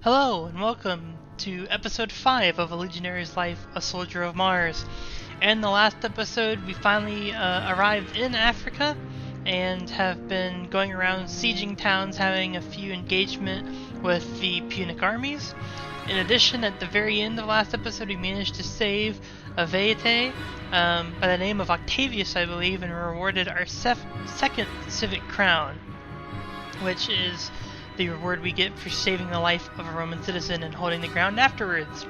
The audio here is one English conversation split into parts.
Hello and welcome to episode 5 of A Legionary's Life, A Soldier of Mars. In the last episode we finally arrived in Africa and have been going around sieging towns, having a few engagement with the Punic armies. In addition, at the very end of the last episode we managed to save a Veite by the name of Octavius, I believe, and rewarded our second civic crown, which is the reward we get for saving the life of a Roman citizen and holding the ground afterwards.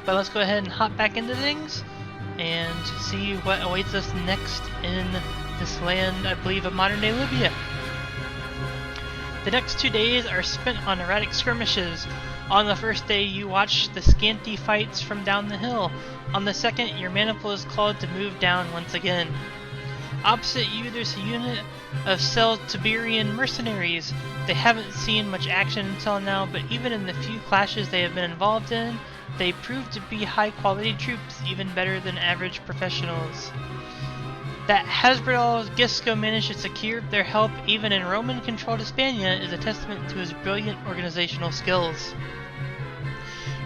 But let's go ahead and hop back into things and see what awaits us next in this land, I believe, of modern-day Libya. The next 2 days are spent on erratic skirmishes. On the first day you watch the scanty fights from down the hill. On the second, your maniple is called to move down once again. Opposite you there's a unit of Celtiberian mercenaries. They haven't seen much action until now, but even in the few clashes they have been involved in, they prove to be high quality troops, even better than average professionals. That Hannibal Gisco managed to secure their help even in Roman-controlled Hispania is a testament to his brilliant organizational skills.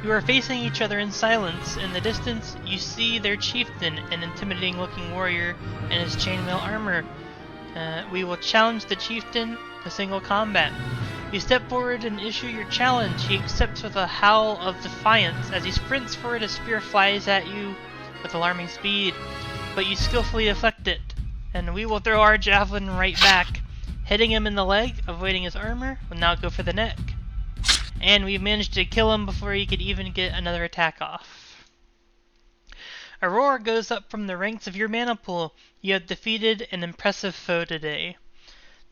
You are facing each other in silence. In the distance, you see their chieftain, an intimidating-looking warrior in his chainmail armor. We will challenge the chieftain to single combat. You step forward and issue your challenge. He accepts with a howl of defiance. As he sprints forward, a spear flies at you with alarming speed, but you skillfully deflect it, and we will throw our javelin right back. Hitting him in the leg, avoiding his armor, will now go for the neck. And we've managed to kill him before he could even get another attack off. A roar goes up from the ranks of your maniple. You have defeated an impressive foe today.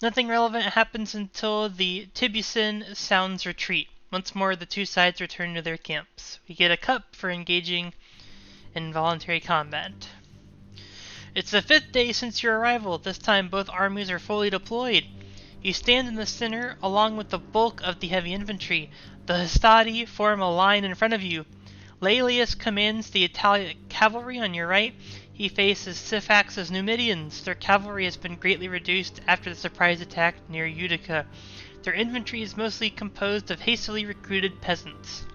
Nothing relevant happens until the Tibucan sounds retreat. Once more the two sides return to their camps. We get a cup for engaging in voluntary combat. It's the 5th day since your arrival. This time both armies are fully deployed. You stand in the center along with the bulk of the heavy infantry. The Hastati form a line in front of you. Laelius commands the Italian cavalry on your right. He faces Syphax's Numidians. Their cavalry has been greatly reduced after the surprise attack near Utica. Their infantry is mostly composed of hastily recruited peasants.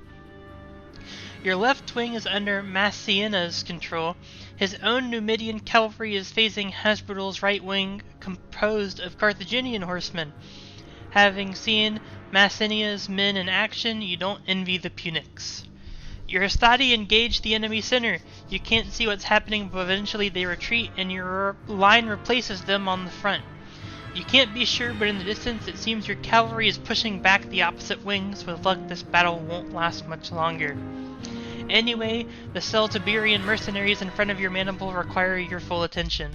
Your left wing is under Massiena's control. His own Numidian cavalry is facing Hasdrubal's right wing, composed of Carthaginian horsemen. Having seen Massenia's men in action, you don't envy the Punics. Your Hastati engage the enemy center. You can't see what's happening, but eventually they retreat and your line replaces them on the front. You can't be sure, but in the distance it seems your cavalry is pushing back the opposite wings. With luck, this battle won't last much longer. Anyway, the Celtiberian mercenaries in front of your maniple require your full attention.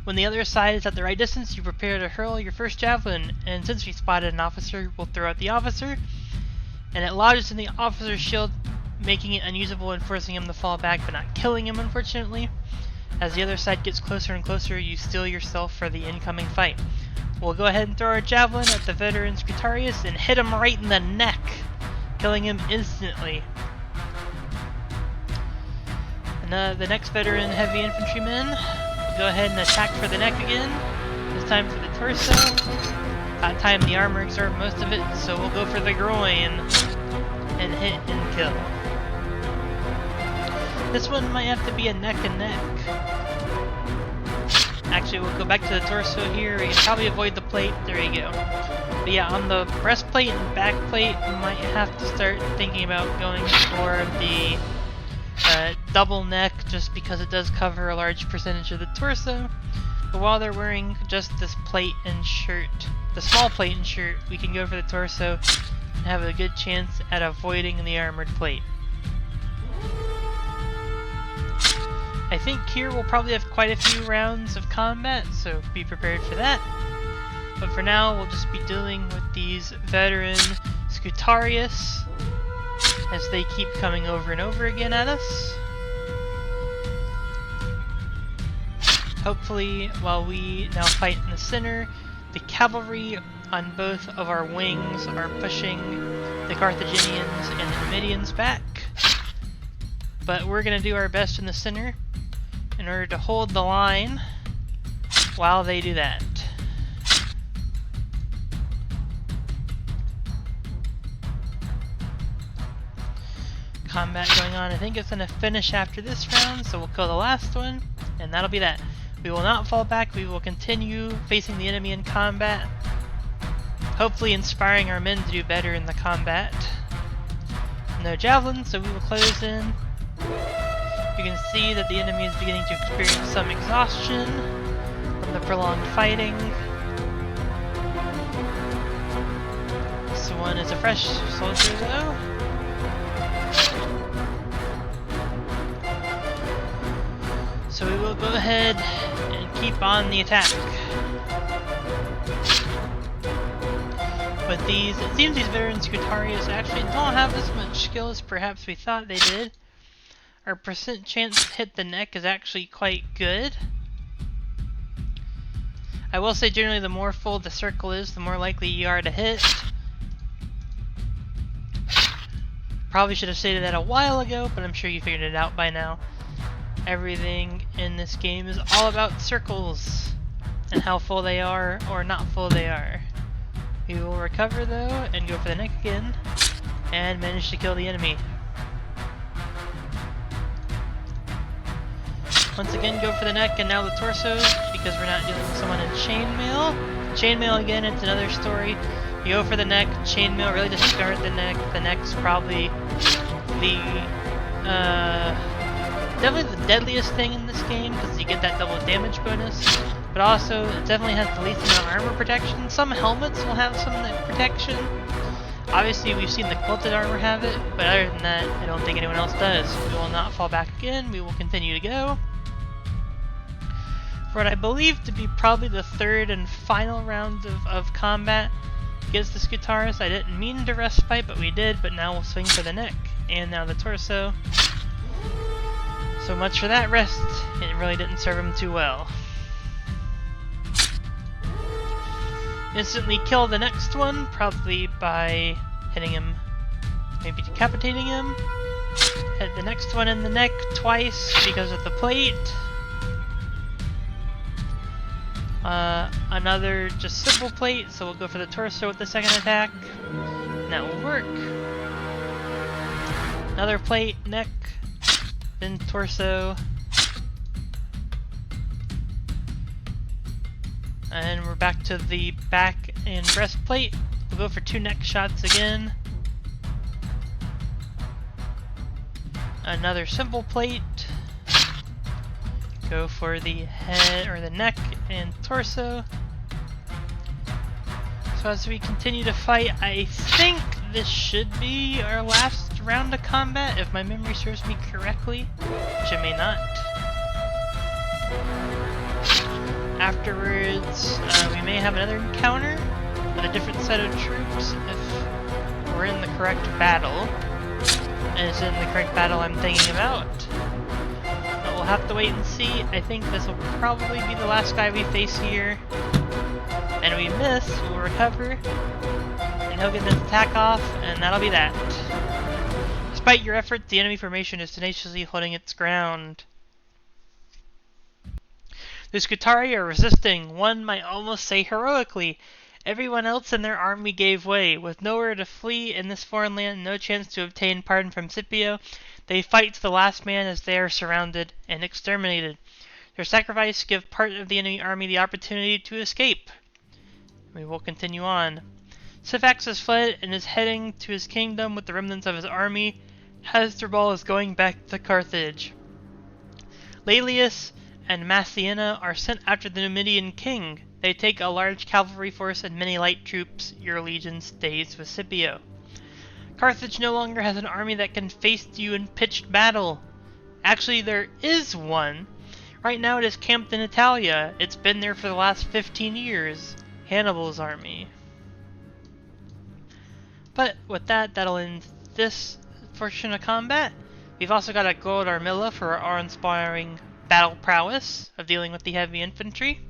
When the other side is at the right distance, you prepare to hurl your first javelin, and since we spotted an officer, we'll throw out the officer, and it lodges in the officer's shield, making it unusable and forcing him to fall back, but not killing him, unfortunately. As the other side gets closer and closer, you steel yourself for the incoming fight. We'll go ahead and throw our javelin at the veteran Scutarius and hit him right in the neck, killing him instantly. And the next veteran heavy infantryman will go ahead and attack for the neck again, this time for the torso. That time the armor absorbed most of it, so we'll go for the groin and hit and kill. This one might have to be a neck and neck. Actually, we'll go back to the torso here. We can probably avoid the plate. There we go. But yeah, on the breastplate and backplate, you might have to start thinking about going for the double neck, just because it does cover a large percentage of the torso. But while they're wearing just this plate and shirt, the small plate and shirt, we can go for the torso and have a good chance at avoiding the armored plate. I think here we'll probably have quite a few rounds of combat, so be prepared for that. But for now, we'll just be dealing with these veteran Scutarius as they keep coming over and over again at us. Hopefully, while we now fight in the center, the cavalry on both of our wings are pushing the Carthaginians and the Numidians back. But we're going to do our best in the center in order to hold the line while they do that. combat going on. I think it's going to finish after this round, so we'll kill the last one, and that'll be that. We will not fall back, we will continue facing the enemy in combat, hopefully inspiring our men to do better in the combat. No javelin, so we will close in. You can see that the enemy is beginning to experience some exhaustion from the prolonged fighting. This one is a fresh soldier though. So we will go ahead and keep on the attack. With these, it seems these veteran Scutarius actually don't have as much skill as perhaps we thought they did. Our percent chance to hit the neck is actually quite good. I will say generally the more full the circle is, the more likely you are to hit. Probably should have stated that a while ago, but I'm sure you figured it out by now. Everything in this game is all about circles and how full they are or not full they are. We will recover though and go for the neck again and manage to kill the enemy. Once again go for the neck and now the torso because we're not dealing with someone in chainmail. Chainmail again, it's another story. You go for the neck, chainmail really discard the neck. The neck's probably the definitely the deadliest thing in this game because you get that double damage bonus, but also it definitely has the least amount of armor protection. Some helmets will have some of that protection. Obviously we've seen the quilted armor have it, but other than that I don't think anyone else does. We will not fall back again, we will continue to go. For what I believe to be probably the third and final round of combat against the Scutarius. I didn't mean to respite, but we did, but now we'll swing for the neck, and now the torso. So much for that rest, it really didn't serve him too well. Instantly kill the next one, probably by hitting him, maybe decapitating him. Hit the next one in the neck twice because of the plate. Another just simple plate, so we'll go for the torso with the second attack. And that will work. Another plate, neck, then torso. And we're back to the back and breastplate. We'll go for 2 neck shots again. Another simple plate. Go for the head or the neck and torso. So as we continue to fight, I think this should be our last round of combat, if my memory serves me correctly, which it may not. Afterwards, we may have another encounter with a different set of troops if we're in the correct battle. And it's in the correct battle I'm thinking about. But we'll have to wait and see. I think this will probably be the last guy we face here. And we miss, we'll recover. And he'll get this attack off, and that'll be that. Despite your efforts, the enemy formation is tenaciously holding its ground. The Scutari are resisting, one might almost say heroically. Everyone else in their army gave way. With nowhere to flee in this foreign land, no chance to obtain pardon from Scipio, they fight to the last man as they are surrounded and exterminated. Their sacrifice gives part of the enemy army the opportunity to escape. We will continue on. Syphax has fled and is heading to his kingdom with the remnants of his army. Hasdrubal is going back to Carthage. Laelius and Massiena are sent after the Numidian king. They take a large cavalry force and many light troops. Your legion stays with Scipio. Carthage no longer has an army that can face you in pitched battle. Actually, there is one. Right now it is camped in Italia. It's been there for the last 15 years. Hannibal's army. But with that, that'll end this portion of combat. We've also got a gold armilla for our awe-inspiring battle prowess of dealing with the heavy infantry.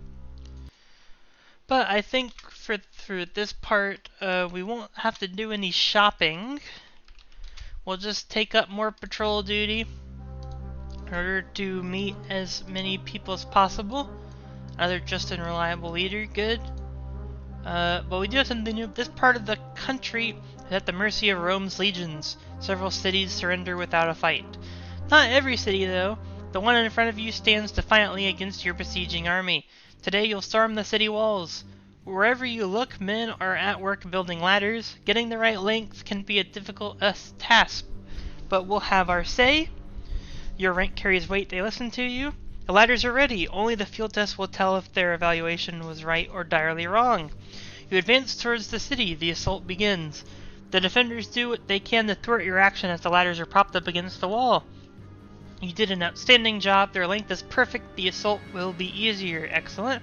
But I think for this part, we won't have to do any shopping. We'll just take up more patrol duty in order to meet as many people as possible. Another just and reliable leader, good. But we do have something new. This part of the country is at the mercy of Rome's legions. Several cities surrender without a fight. Not every city, though. The one in front of you stands defiantly against your besieging army. Today you'll storm the city walls. Wherever you look, men are at work building ladders. Getting the right length can be a difficult task, but we'll have our say. Your rank carries weight, they listen to you. The ladders are ready. Only the field test will tell if their evaluation was right or direly wrong. You advance towards the city. The assault begins. The defenders do what they can to thwart your action as the ladders are propped up against the wall. You did an outstanding job. Their length is perfect. The assault will be easier. Excellent.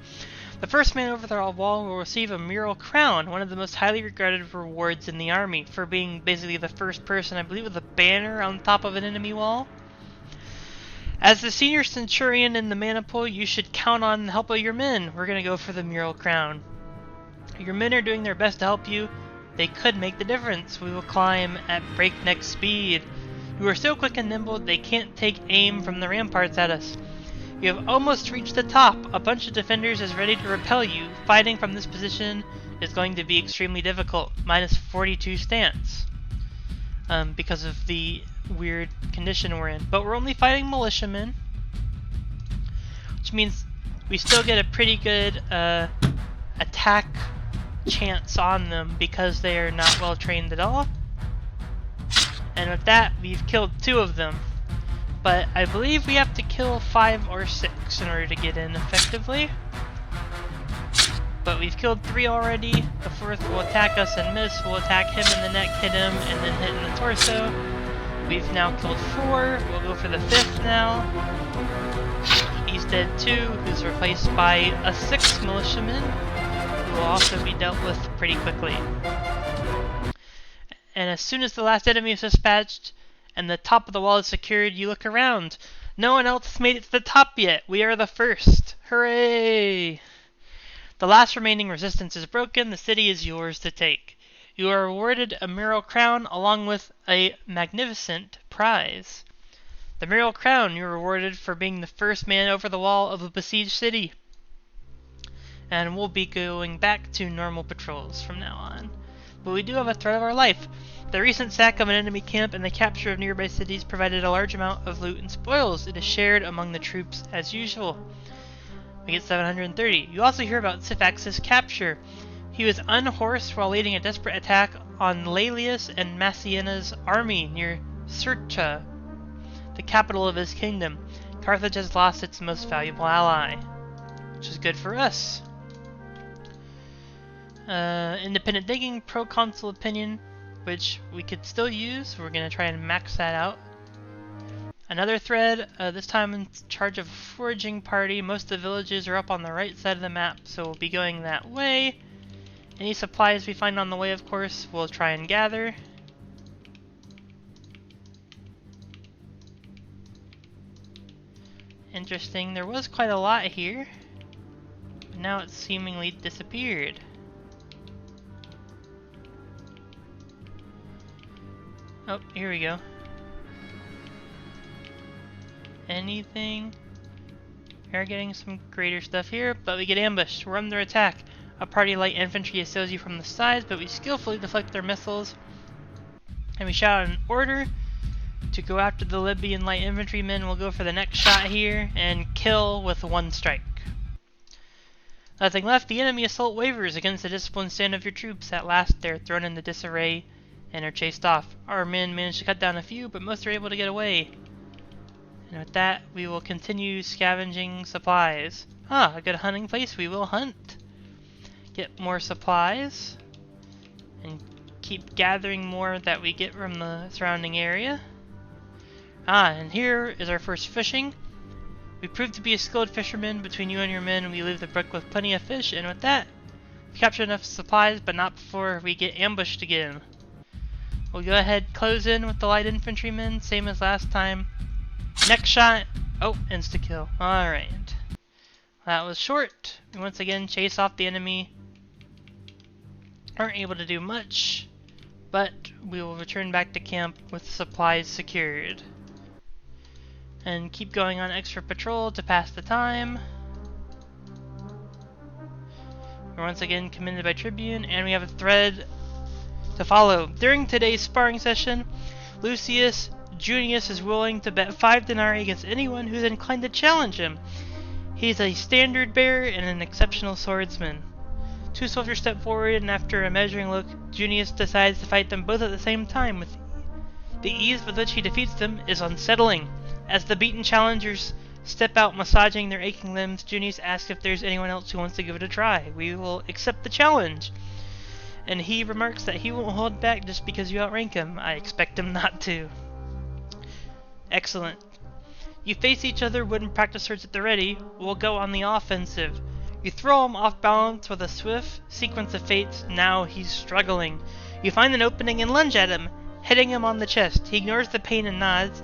The first man over the wall will receive a mural crown, one of the most highly regarded rewards in the army, for being basically the first person, I believe, with a banner on top of an enemy wall. As the senior centurion in the maniple, you should count on the help of your men. We're going to go for the mural crown. Your men are doing their best to help you. They could make the difference. We will climb at breakneck speed. You are so quick and nimble, they can't take aim from the ramparts at us. You have almost reached the top. A bunch of defenders is ready to repel you. Fighting from this position is going to be extremely difficult. Minus 42 stance. Because of the weird condition we're in. But we're only fighting militiamen. Which means we still get a pretty good attack chance on them because they are not well trained at all. And with that, we've killed 2 of them. But I believe we have to kill 5 or 6 in order to get in effectively. But we've killed 3 already. The 4th will attack us and miss. We'll attack him in the neck, hit him, and then hit in the torso. We've now killed 4. We'll go for the 5th now. He's dead too, who's replaced by a 6th militiaman, who will also be dealt with pretty quickly. And as soon as the last enemy is dispatched, and the top of the wall is secured, you look around. No one else has made it to the top yet. We are the first. Hooray! The last remaining resistance is broken. The city is yours to take. You are awarded a mural crown along with a magnificent prize. The mural crown you are awarded for being the first man over the wall of a besieged city. And we'll be going back to normal patrols from now on. But we do have a threat of our life. The recent sack of an enemy camp and the capture of nearby cities provided a large amount of loot and spoils. It is shared among the troops as usual. We get 730. You also hear about Syphax's capture. He was unhorsed while leading a desperate attack on Laelius and Massiena's army near Cirta, the capital of his kingdom. Carthage has lost its most valuable ally, which is good for us. Independent digging, proconsul opinion, which we could still use. We're going to try and max that out. Another thread, this time in charge of a foraging party. Most of the villages are up on the right side of the map, so we'll be going that way. Any supplies we find on the way, of course, we'll try and gather. Interesting, there was quite a lot here. But now it's seemingly disappeared. Oh, here we go. Anything? We are getting some greater stuff here, but we get ambushed. We're under attack. A party light infantry assails you from the sides, but we skillfully deflect their missiles. And we shout an order to go after the Libyan light infantrymen. We'll go for the next shot here and kill with 1 strike. Nothing left. The enemy assault wavers against the disciplined stand of your troops. At last, they're thrown into disarray and are chased off. Our men manage to cut down a few, but most are able to get away. And with that, we will continue scavenging supplies. Ah, a good hunting place. We will hunt. Get more supplies. And keep gathering more that we get from the surrounding area. Ah, and here is our first fishing. We proved to be a skilled fisherman. Between you and your men, we leave the brook with plenty of fish. And with that, we captured enough supplies, but not before we get ambushed again. We'll go ahead, close in with the light infantrymen, same as last time. Next shot. Oh, insta-kill. Alright. That was short. We once again chase off the enemy. Aren't able to do much, but we will return back to camp with supplies secured. And keep going on extra patrol to pass the time. We're once again commended by Tribune, and we have a thread to follow. During today's sparring session, Lucius Junius is willing to bet 5 denarii against anyone who's inclined to challenge him. He's a standard bearer and an exceptional swordsman. 2 soldiers step forward, and after a measuring look, Junius decides to fight them both at the same time. With the ease with which he defeats them is unsettling. As the beaten challengers step out massaging their aching limbs, Junius asks if there's anyone else who wants to give it a try. We will accept the challenge. And he remarks that he won't hold back just because you outrank him. I expect him not to. Excellent. You face each other, wooden practice swords at the ready. We'll go on the offensive. You throw him off balance with a swift sequence of fates. Now he's struggling. You find an opening and lunge at him, hitting him on the chest. He ignores the pain and nods,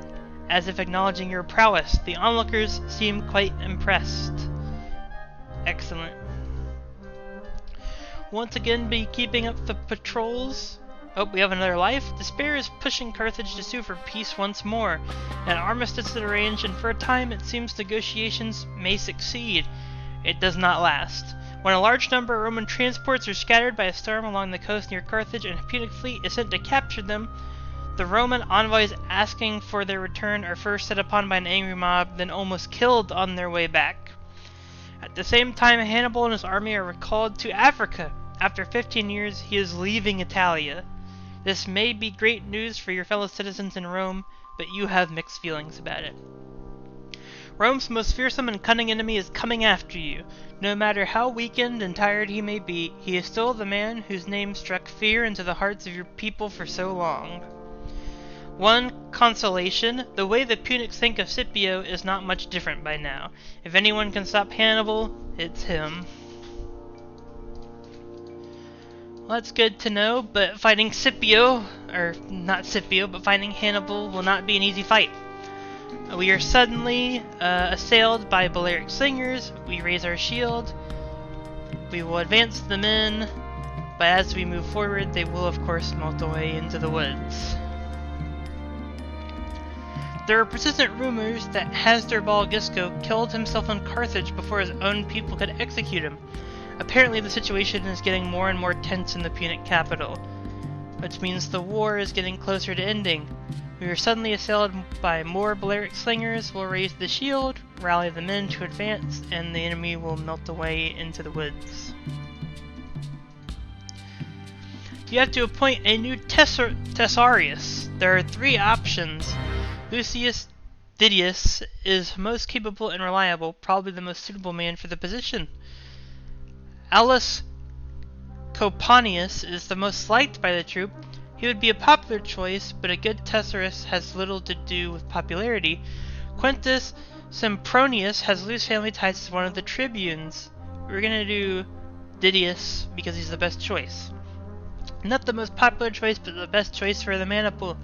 as if acknowledging your prowess. The onlookers seem quite impressed. Excellent. Once again, be keeping up the patrols. Oh, we have another life. Despair is pushing Carthage to sue for peace once more. An armistice is arranged, and for a time it seems negotiations may succeed. It does not last. When a large number of Roman transports are scattered by a storm along the coast near Carthage and a Punic fleet is sent to capture them, the Roman envoys asking for their return are first set upon by an angry mob, then almost killed on their way back. At the same time, Hannibal and his army are recalled to Africa. After 15 years, he is leaving Italia. This may be great news for your fellow citizens in Rome, but you have mixed feelings about it. Rome's most fearsome and cunning enemy is coming after you. No matter how weakened and tired he may be, he is still the man whose name struck fear into the hearts of your people for so long. One consolation, the way the Punics think of Scipio is not much different by now. If anyone can stop Hannibal, it's him. Well, that's good to know, but fighting Scipio, or not Scipio, but fighting Hannibal will not be an easy fight. We are suddenly assailed by Balearic slingers. We raise our shield. We will advance the men, but as we move forward, they will of course melt away into the woods. There are persistent rumors that Hasdrubal Gisco killed himself in Carthage before his own people could execute him. Apparently the situation is getting more and more tense in the Punic capital, which means the war is getting closer to ending. We are suddenly assailed by more Balearic slingers. We'll raise the shield, rally the men to advance, and the enemy will melt away into the woods. You have to appoint a new Thesaurus. There are 3 options. Lucius Didius is most capable and reliable, probably the most suitable man for the position. Aulus Coponius is the most liked by the troop. He would be a popular choice, but a good Thesaurus has little to do with popularity. Quintus Sempronius has loose family ties to one of the tribunes. We're gonna do Didius because he's the best choice. Not the most popular choice, but the best choice for the maniple.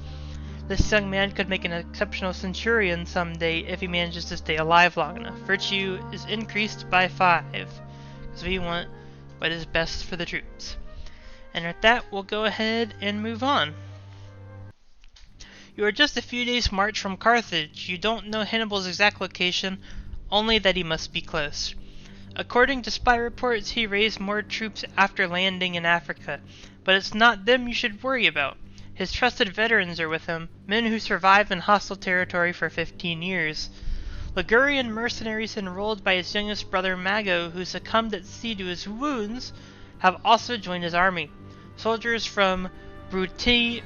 This young man could make an exceptional centurion someday if he manages to stay alive long enough. Virtue is increased by 5, because we want what is best for the troops. And with that, we'll go ahead and move on. You are just a few days' march from Carthage. You don't know Hannibal's exact location, only that he must be close. According to spy reports, he raised more troops after landing in Africa, but it's not them you should worry about. His trusted veterans are with him, men who survived in hostile territory for 15 years. Ligurian mercenaries enrolled by his youngest brother Mago, who succumbed at sea to his wounds, have also joined his army. Soldiers from Brutium,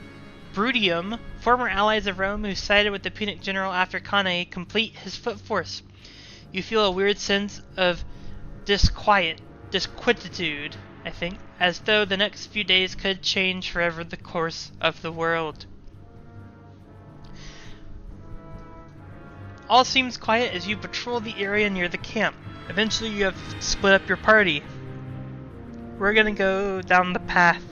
former allies of Rome who sided with the Punic general after Cannae, complete his foot force. You feel a weird sense of disquietude, I think, as though the next few days could change forever the course of the world. All seems quiet as you patrol the area near the camp. Eventually you have split up your party. We're gonna go down the path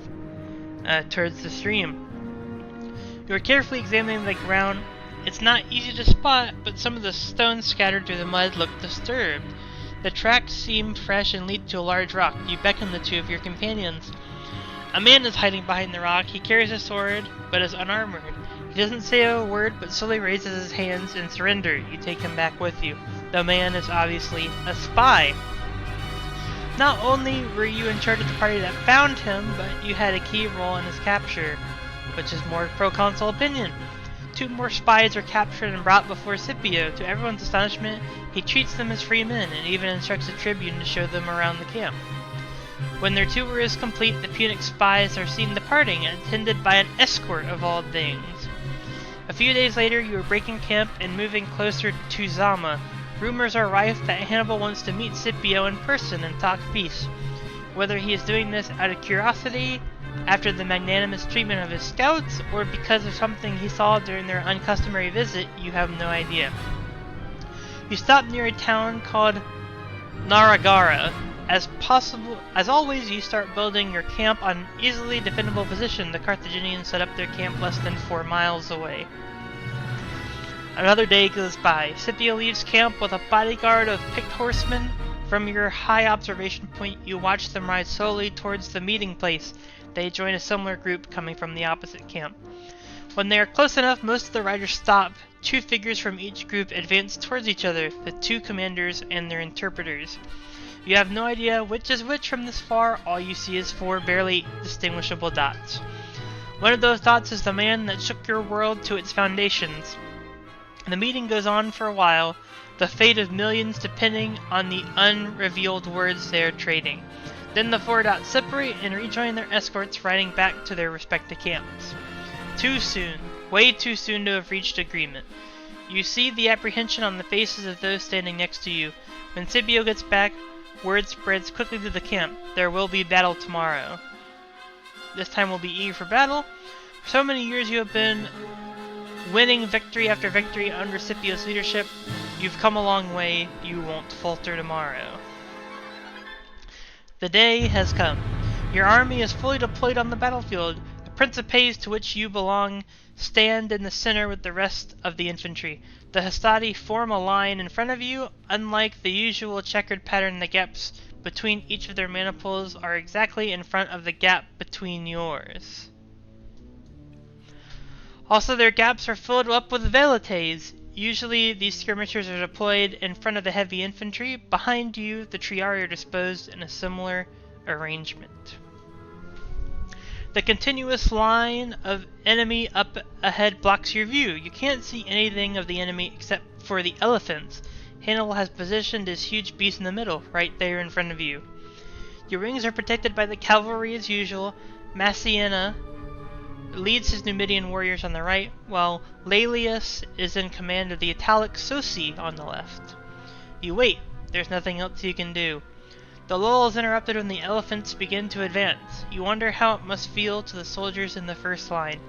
towards the stream. You are carefully examining the ground. It's not easy to spot, but some of the stones scattered through the mud look disturbed. The tracks seem fresh and lead to a large rock. You beckon the 2 of your companions. A man is hiding behind the rock. He carries a sword, but is unarmored. He doesn't say a word, but slowly raises his hands in surrender. You take him back with you. The man is obviously a spy. Not only were you in charge of the party that found him, but you had a key role in his capture, which is more proconsul opinion. 2 more spies are captured and brought before Scipio. To everyone's astonishment, he treats them as free men and even instructs a tribune to show them around the camp. When their tour is complete, the Punic spies are seen departing, attended by an escort of all things. A few days later, you are breaking camp and moving closer to Zama. Rumors are rife that Hannibal wants to meet Scipio in person and talk peace. Whether he is doing this out of curiosity, after the magnanimous treatment of his scouts, or because of something he saw during their uncustomary visit, you have no idea. You stop near a town called Naragara. As always, you start building your camp on an easily defendable position. The Carthaginians set up their camp less than 4 miles away. Another day goes by. Scipio leaves camp with a bodyguard of picked horsemen. From your high observation point, you watch them ride slowly towards the meeting place. They join a similar group coming from the opposite camp. When they are close enough, most of the riders stop. 2 figures from each group advance towards each other, the 2 commanders and their interpreters. You have no idea which is which from this far. All you see is 4 barely distinguishable dots. One of those dots is the man that shook your world to its foundations. The meeting goes on for a while, the fate of millions depending on the unrevealed words they are trading. Then the 4 dots separate and rejoin their escorts, riding back to their respective camps. Too soon, way too soon to have reached agreement. You see the apprehension on the faces of those standing next to you. When Scipio gets back, word spreads quickly to the camp. There will be battle tomorrow. This time we'll be eager for battle. For so many years you have been winning victory after victory under Scipio's leadership. You've come a long way. You won't falter tomorrow. The day has come. Your army is fully deployed on the battlefield. The principes to which you belong stand in the center with the rest of the infantry. The Hastati form a line in front of you. Unlike the usual checkered pattern, the gaps between each of their maniples are exactly in front of the gap between yours. Also, their gaps are filled up with velites. Usually, these skirmishers are deployed in front of the heavy infantry. Behind you, the triarii are disposed in a similar arrangement. The continuous line of enemy up ahead blocks your view. You can't see anything of the enemy except for the elephants. Hannibal has positioned his huge beast in the middle, right there in front of you. Your wings are protected by the cavalry as usual. Massiena leads his Numidian warriors on the right, while Laelius is in command of the Italic Soci on the left. You wait. There's nothing else you can do. The lull is interrupted when the elephants begin to advance. You wonder how it must feel to the soldiers in the first line.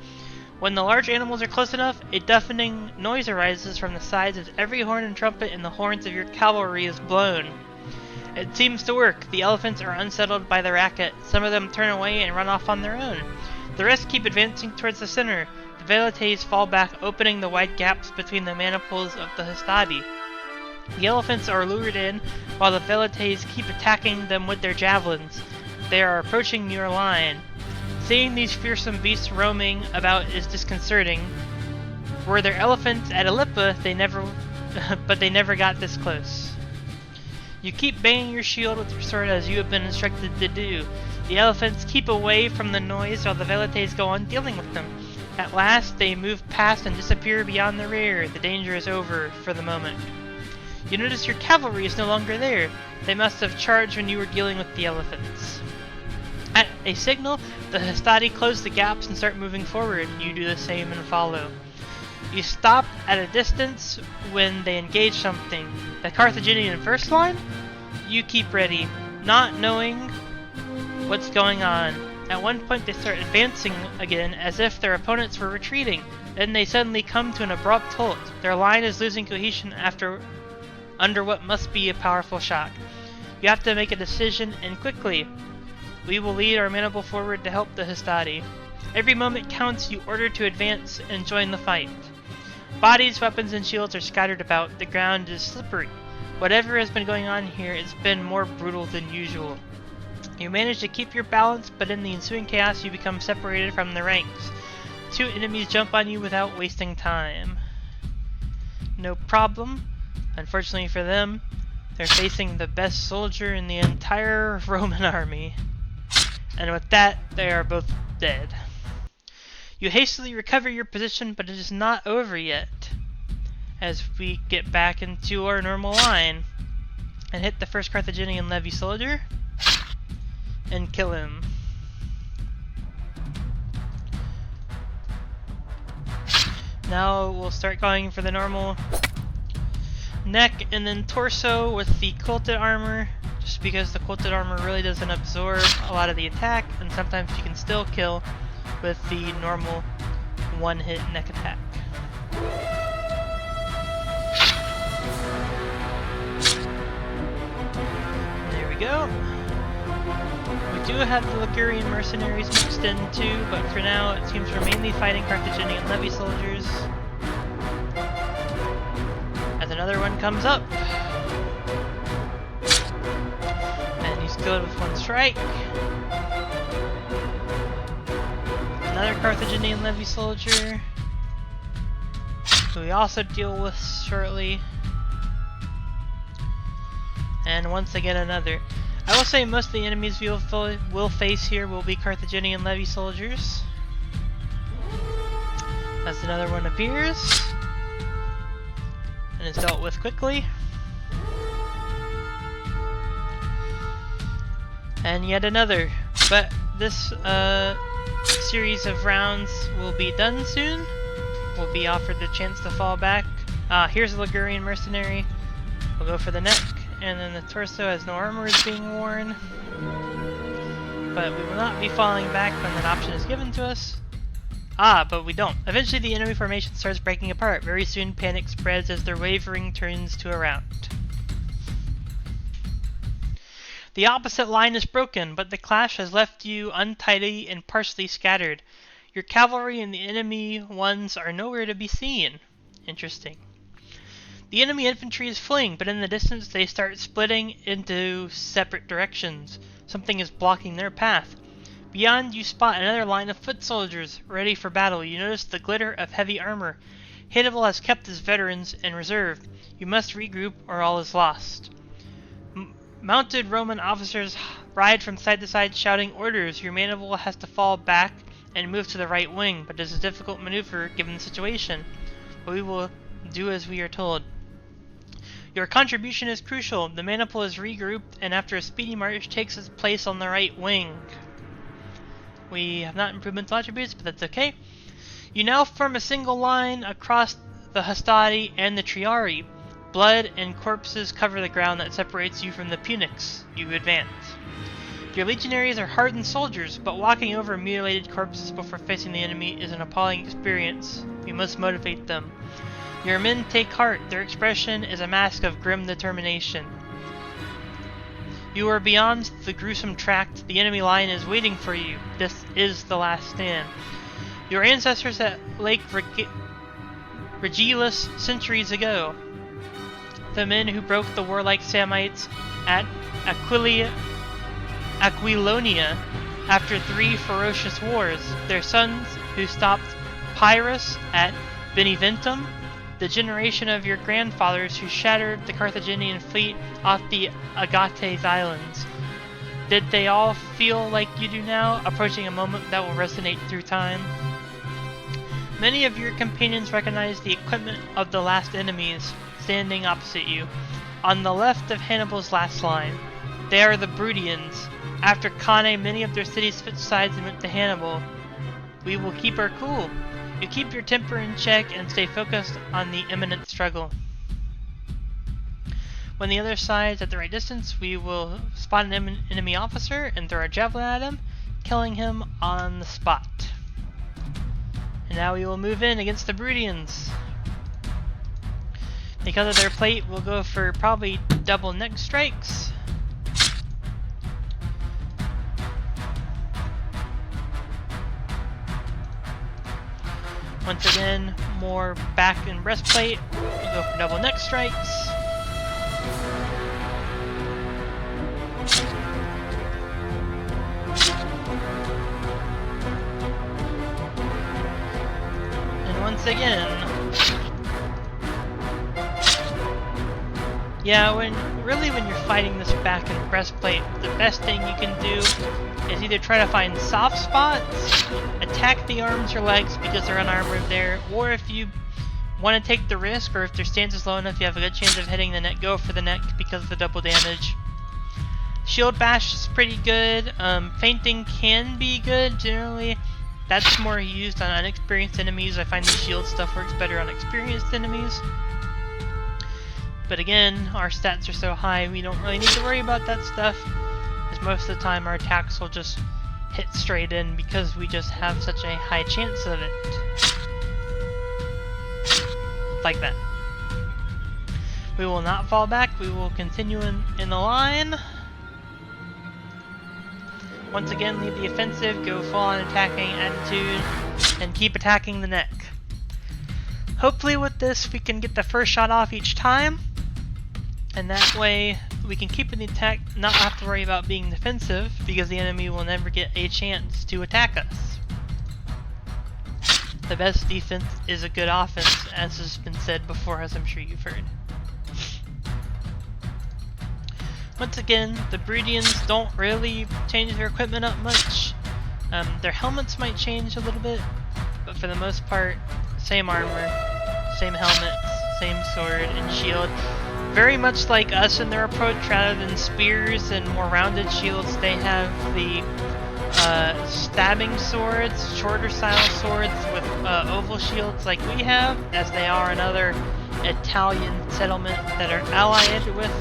When the large animals are close enough, a deafening noise arises from the sides as every horn and trumpet in the horns of your cavalry is blown. It seems to work. The elephants are unsettled by the racket. Some of them turn away and run off on their own. The rest keep advancing towards the center. The velites fall back, opening the wide gaps between the maniples of the Hastati. The elephants are lured in, while the velites keep attacking them with their javelins. They are approaching your line. Seeing these fearsome beasts roaming about is disconcerting. Were there elephants at Aleppo, but they never got this close. You keep banging your shield with your sword as you have been instructed to do. The elephants keep away from the noise while the velites go on dealing with them. At last, they move past and disappear beyond the rear. The danger is over for the moment. You notice your cavalry is no longer there. They must have charged when you were dealing with the elephants. At a signal, the Hastati close the gaps and start moving forward. You do the same and follow. You stop at a distance when they engage something. The Carthaginian first line? You keep ready, not knowing what's going on. At one point they start advancing again as if their opponents were retreating. Then they suddenly come to an abrupt halt. Their line is losing cohesion under what must be a powerful shock. You have to make a decision, and quickly. We will lead our maniple forward to help the Hastati. Every moment counts. You order to advance and join the fight. Bodies, weapons, and shields are scattered about. The ground is slippery. Whatever has been going on here, it's been more brutal than usual. You manage to keep your balance, but in the ensuing chaos you become separated from the ranks. 2 enemies jump on you without wasting time. No problem. Unfortunately for them, They're facing the best soldier in the entire Roman army. And with that, they are both dead. You hastily recover your position, but it is not over yet. As we get back into our normal line and hit the first Carthaginian levy soldier and kill him. Now we'll start going for the normal neck and then torso with the quilted armor, just because the quilted armor really doesn't absorb a lot of the attack, and sometimes you can still kill with the normal one-hit neck attack. There we go. We do have the Ligurian mercenaries mixed in too, but for now it seems we're mainly fighting Carthaginian levy soldiers. As another one comes up. And he's killed with one strike. Another Carthaginian levy soldier, who we also deal with shortly. And once again another. I will say most of the enemies we will face here will be Carthaginian levy soldiers. As another one appears and is dealt with quickly. And yet another. But this series of rounds will be done soon. We'll be offered the chance to fall back. Here's a Ligurian mercenary. We'll go for the neck, and then the torso as no armor is being worn. But we will not be falling back when that option is given to us. But we don't. Eventually the enemy formation starts breaking apart. Very soon panic spreads as their wavering turns to a rout. The opposite line is broken, but the clash has left you untidy and partially scattered. Your cavalry and the enemy ones are nowhere to be seen. Interesting. The enemy infantry is fleeing, but in the distance they start splitting into separate directions. Something is blocking their path. Beyond you spot another line of foot soldiers, ready for battle. You notice the glitter of heavy armor. Hannibal has kept his veterans in reserve. You must regroup or all is lost. Mounted Roman officers ride from side to side shouting orders. Your Hannibal has to fall back and move to the right wing, but it is a difficult maneuver given the situation. But we will do as we are told. Your contribution is crucial. The Hannibal is regrouped and after a speedy march takes its place on the right wing. We have not improved mental attributes, but that's okay. You now form a single line across the Hastati and the Triari. Blood and corpses cover the ground that separates you from the Punics. You advance. Your legionaries are hardened soldiers, but walking over mutilated corpses before facing the enemy is an appalling experience. You must motivate them. Your men take heart. Their expression is a mask of grim determination. You are beyond the gruesome tract. The enemy line is waiting for you. This is the last stand. Your ancestors at Lake Regillus centuries ago. The men who broke the warlike Samnites at Aquilonia after 3 ferocious wars. Their sons who stopped Pyrrhus at Beneventum. The generation of your grandfathers who shattered the Carthaginian fleet off the Agates Islands. Did they all feel like you do now, approaching a moment that will resonate through time? Many of your companions recognize the equipment of the last enemies standing opposite you, on the left of Hannibal's last line. They are the Brudians. After Cannae, many of their cities switched sides and went to Hannibal. We will keep our cool. You keep your temper in check and stay focused on the imminent struggle. When the other side is at the right distance, we will spot an enemy officer and throw our javelin at him, killing him on the spot. And now we will move in against the Brudians. Because of their plate, we'll go for probably double neck strikes. Once again, more back and breastplate. We'll go for double neck strikes. And once again, Yeah, when you're fighting this back and breastplate, the best thing you can do is either try to find soft spots, attack the arms or legs because they're unarmored there, or if you want to take the risk, or if their stance is low enough you have a good chance of hitting the neck, go for the neck because of the double damage. Shield bash is pretty good. Fainting can be good generally. That's more used on unexperienced enemies. I find the shield stuff works better on experienced enemies. But again, our stats are so high we don't really need to worry about that stuff, because most of the time our attacks will just hit straight in because we just have such a high chance of it. Like that. We will not fall back, we will continue in the line. Once again, lead the offensive, go full on attacking attitude, and keep attacking the neck. Hopefully with this we can get the first shot off each time, and that way we can keep an attack, not have to worry about being defensive, because the enemy will never get a chance to attack us. The best defense is a good offense, as has been said before, as I'm sure you've heard. Once again, the Brutians don't really change their equipment up much. Their helmets might change a little bit, but for the most part, same armor, same helmets, same sword and shield. Very much like us in their approach, rather than spears and more rounded shields, they have the stabbing swords, shorter style swords with oval shields like we have, as they are another Italian settlement that are allied with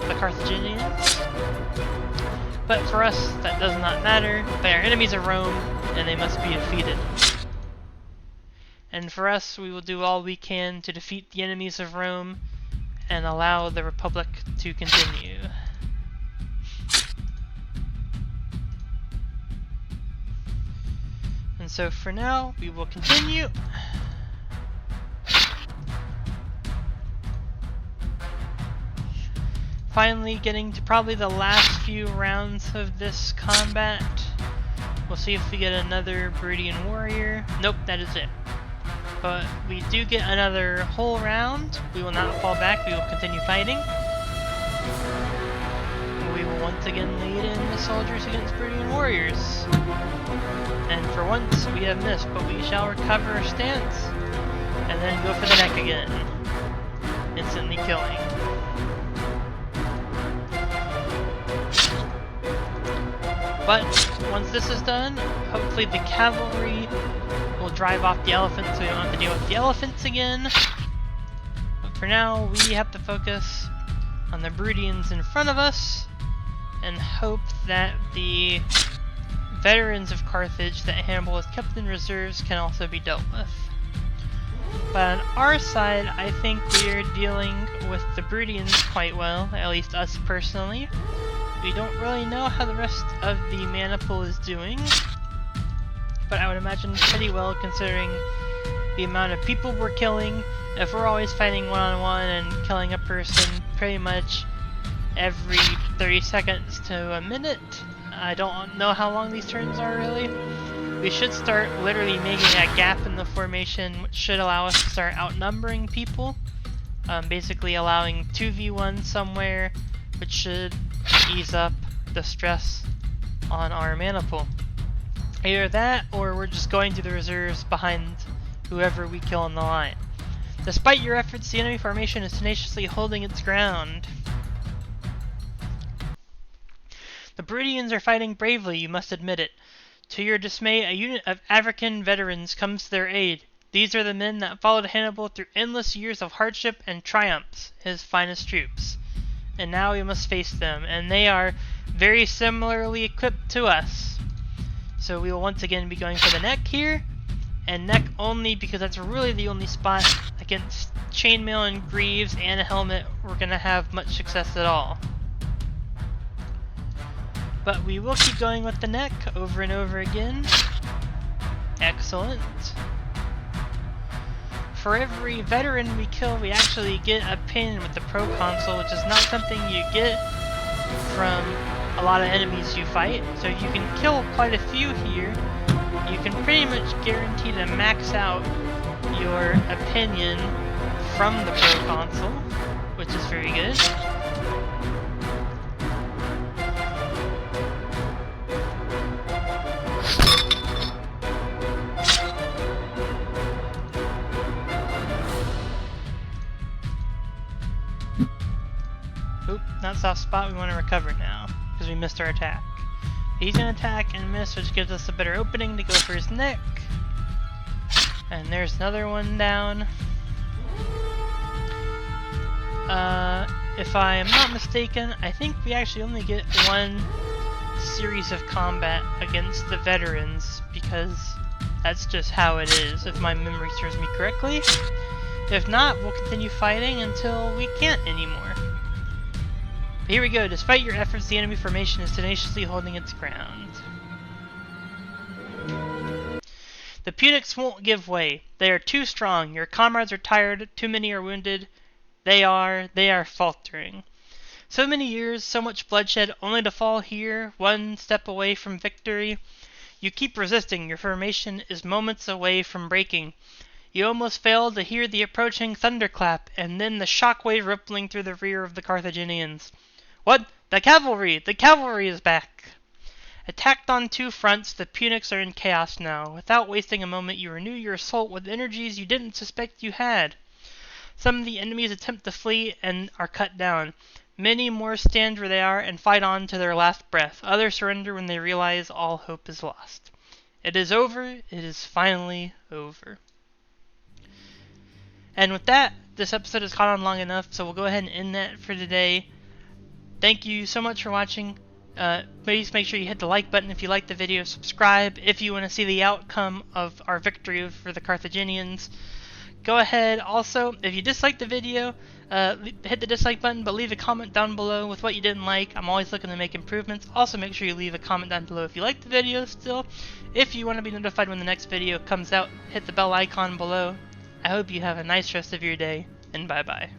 the Carthaginians. But for us, that does not matter. They are enemies of Rome, and they must be defeated. And for us, we will do all we can to defeat the enemies of Rome and allow the Republic to continue. And so for now, we will continue. Finally getting to probably the last few rounds of this combat. We'll see if we get another Brutian warrior. Nope, that is it. But we do get another whole round. We will not fall back, we will continue fighting. We will once again lead in the soldiers against Brutian warriors. And for once we have missed, but we shall recover our stance and then go for the neck again, instantly killing. But once this is done, hopefully the cavalry will drive off the elephants so we don't have to deal with the elephants again. But for now, we have to focus on the Brutians in front of us and hope that the veterans of Carthage that Hannibal has kept in reserves can also be dealt with. But on our side, I think we are dealing with the Brutians quite well, at least us personally. We don't really know how the rest of the Maniple is doing, but I would imagine pretty well considering the amount of people we're killing. If we're always fighting one-on-one and killing a person pretty much every 30 seconds to a minute, I don't know how long these turns are really. We should start literally making a gap in the formation, which should allow us to start outnumbering people. Basically allowing 2v1 somewhere, which should ease up the stress on our Maniple. Either that, or we're just going to the reserves behind whoever we kill on the line. Despite your efforts, the enemy formation is tenaciously holding its ground. The Brutians are fighting bravely, you must admit it. To your dismay, a unit of African veterans comes to their aid. These are the men that followed Hannibal through endless years of hardship and triumphs, his finest troops. And now we must face them, and they are very similarly equipped to us. So we will once again be going for the neck here, and neck only because that's really the only spot against chainmail and greaves and a helmet we're going to have much success at all. But we will keep going with the neck over and over again. Excellent. For every veteran we kill, we actually get a pin with the proconsul, which is not something you get from a lot of enemies you fight. So you can kill quite a few here. You can pretty much guarantee to max out your opinion from the proconsul, which is very good. that soft spot we want to recover now, because we missed our attack. He's going to attack and miss, which gives us a better opening to go for his neck. And there's another one down. If I am not mistaken, I think we actually only get one series of combat against the veterans, because that's just how it is, if my memory serves me correctly. If not, we'll continue fighting until we can't anymore. But here we go. Despite your efforts, the enemy formation is tenaciously holding its ground. The Punics won't give way. They are too strong. Your comrades are tired. Too many are wounded. They are faltering. So many years, so much bloodshed, only to fall here, one step away from victory. You keep resisting. Your formation is moments away from breaking. You almost fail to hear the approaching thunderclap, and then the shockwave rippling through the rear of the Carthaginians. What? The cavalry! The cavalry is back! Attacked on two fronts, the Punics are in chaos now. Without wasting a moment, you renew your assault with energies you didn't suspect you had. Some of the enemies attempt to flee and are cut down. Many more stand where they are and fight on to their last breath. Others surrender when they realize all hope is lost. It is over. It is finally over. And with that, this episode has gone on long enough, so we'll go ahead and end that for today. Thank you so much for watching. Please make sure you hit the like button if you like the video. Subscribe if you want to see the outcome of our victory for the Carthaginians. Go ahead also, if you disliked the video, hit the dislike button, but leave a comment down below with what you didn't like. I'm always looking to make improvements. Also make sure you leave a comment down below if you like the video still. If you want to be notified when the next video comes out, hit the bell icon below. I hope you have a nice rest of your day, and bye bye.